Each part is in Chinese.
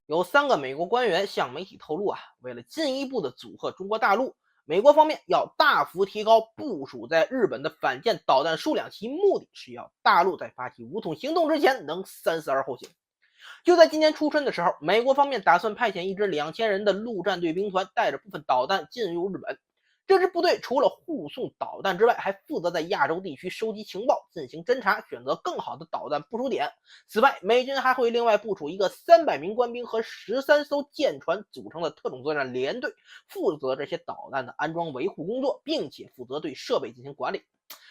有3个美国官员向媒体透露为了进一步的阻吓中国大陆，美国方面要大幅提高部署在日本的反舰导弹数量，其目的是要大陆在发起武统行动之前能三思而后行。就在今年初春的时候，美国方面打算派遣一支2000人的陆战队兵团，带着部分导弹进入日本。这支部队除了护送导弹之外，还负责在亚洲地区收集情报，进行侦察，选择更好的导弹部署点。此外，美军还会另外部署一个300名官兵和13艘舰船组成的特种作战联队，负责这些导弹的安装维护工作，并且负责对设备进行管理。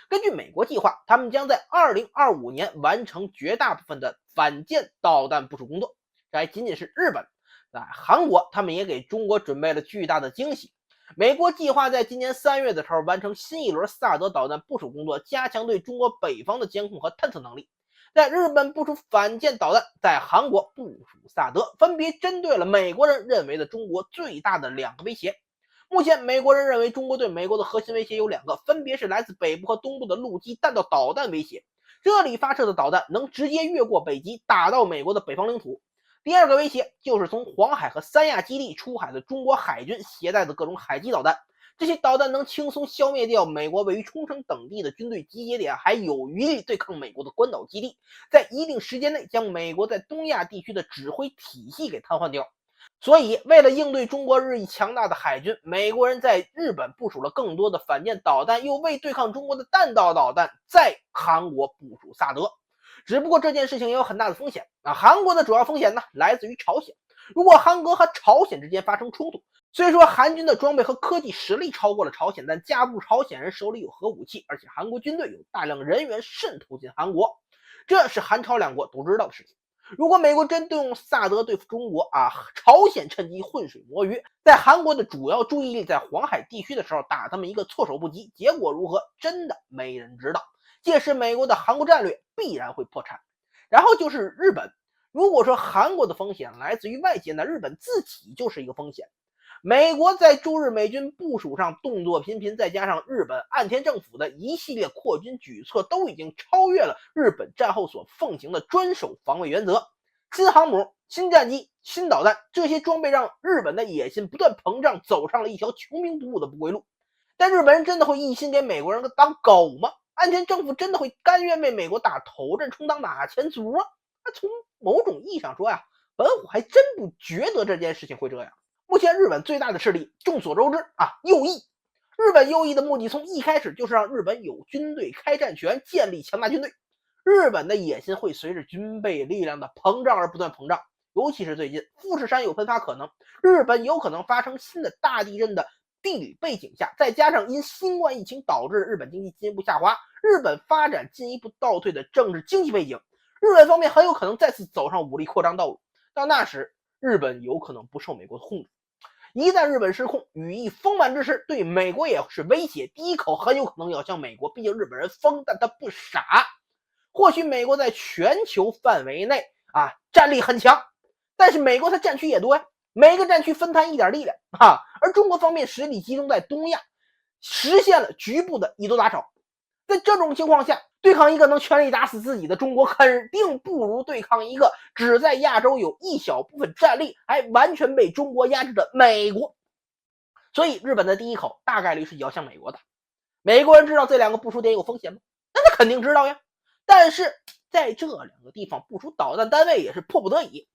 根据美国计划，他们将在2025年完成绝大部分的反舰导弹部署工作。这还仅仅是日本，在韩国，他们也给中国准备了巨大的惊喜。美国计划在今年3月的时候完成新一轮萨德导弹部署工作，加强对中国北方的监控和探测能力。在日本部署反舰导弹，在韩国部署萨德，分别针对了美国人认为的中国最大的2个威胁。目前，美国人认为中国对美国的核心威胁有2个，分别是来自北部和东部的陆基弹道导弹威胁，这里发射的导弹能直接越过北极打到美国的北方领土。第2个威胁就是从黄海和三亚基地出海的中国海军携带的各种海基导弹，这些导弹能轻松消灭掉美国位于冲绳等地的军队集结点，还有余力对抗美国的关岛基地，在一定时间内将美国在东亚地区的指挥体系给瘫痪掉。所以，为了应对中国日益强大的海军，美国人在日本部署了更多的反舰导弹，又为对抗中国的弹道导弹，在韩国部署萨德。只不过这件事情也有很大的风险韩国的主要风险呢来自于朝鲜。如果韩国和朝鲜之间发生冲突，虽说韩军的装备和科技实力超过了朝鲜，但架不住朝鲜人手里有核武器，而且韩国军队有大量人员渗透进韩国，这是韩朝2国都知道的事情。如果美国真的用萨德对付中国朝鲜趁机浑水摸鱼，在韩国的主要注意力在黄海地区的时候打他们一个措手不及，结果如何真的没人知道。届时美国的韩国战略必然会破产。然后就是日本，如果说韩国的风险来自于外界，那日本自己就是一个风险。美国在驻日美军部署上动作频频，再加上日本岸田政府的一系列扩军举措，都已经超越了日本战后所奉行的专守防卫原则。新航母、新战机、新导弹，这些装备让日本的野心不断膨胀，走上了一条穷兵黩武的不归路。但日本人真的会一心给美国人当狗吗？岸田政府真的会甘愿为美国打头阵充当马前卒吗？从某种意义上说本虎还真不觉得这件事情会这样。目前日本最大的势力众所周知右翼。日本右翼的目的从一开始就是让日本有军队开战权，建立强大军队。日本的野心会随着军备力量的膨胀而不断膨胀，尤其是最近富士山有喷发可能，日本有可能发生新的大地震的地理背景下，再加上因新冠疫情导致日本经济进一步下滑，日本发展进一步倒退的政治经济背景，日本方面很有可能再次走上武力扩张道路。到那时，日本有可能不受美国的控制。一旦日本失控，羽翼丰满之时，对美国也是威胁，第一口很有可能要向美国，毕竟日本人疯，但他不傻。或许美国在全球范围内战力很强，但是美国它战区也多呀，每个战区分摊一点力量而中国方面实力集中在东亚，实现了局部的一斗大吵。在这种情况下，对抗一个能全力打死自己的中国，肯定不如对抗一个只在亚洲有一小部分战力，还完全被中国压制的美国。所以日本的第一口大概率是要向美国的。美国人知道这2个部署点有风险吗？那他肯定知道呀。但是在这2个地方部署导弹单位也是迫不得已。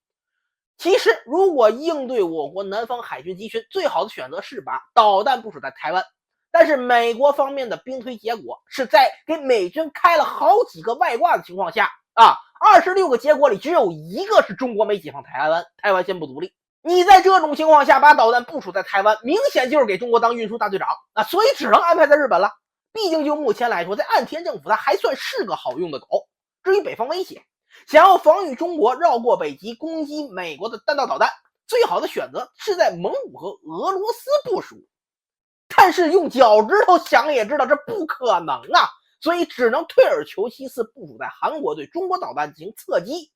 其实如果应对我国南方海军集群，最好的选择是把导弹部署在台湾。但是美国方面的兵推结果是在给美军开了好几个外挂的情况下26个结果里只有1个是中国没解放台湾，台湾宣布独立。你在这种情况下把导弹部署在台湾，明显就是给中国当运输大队长所以只能安排在日本了。毕竟就目前来说，在岸田政府他还算是个好用的狗。至于北方威胁，想要防御中国绕过北极攻击美国的弹道导弹，最好的选择是在蒙古和俄罗斯部署。但是用脚趾头想也知道这不可能所以只能退而求其次，部署在韩国对中国导弹进行侧击。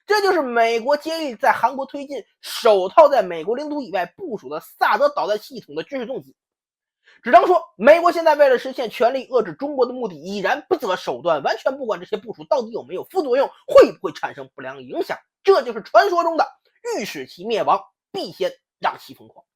这就是美国接力在韩国推进首套在美国领土以外部署的萨德导弹系统的军事动机。只能说美国现在为了实现全力遏制中国的目的，已然不择手段，完全不管这些部署到底有没有副作用，会不会产生不良影响。这就是传说中的欲使其灭亡，必先让其疯狂。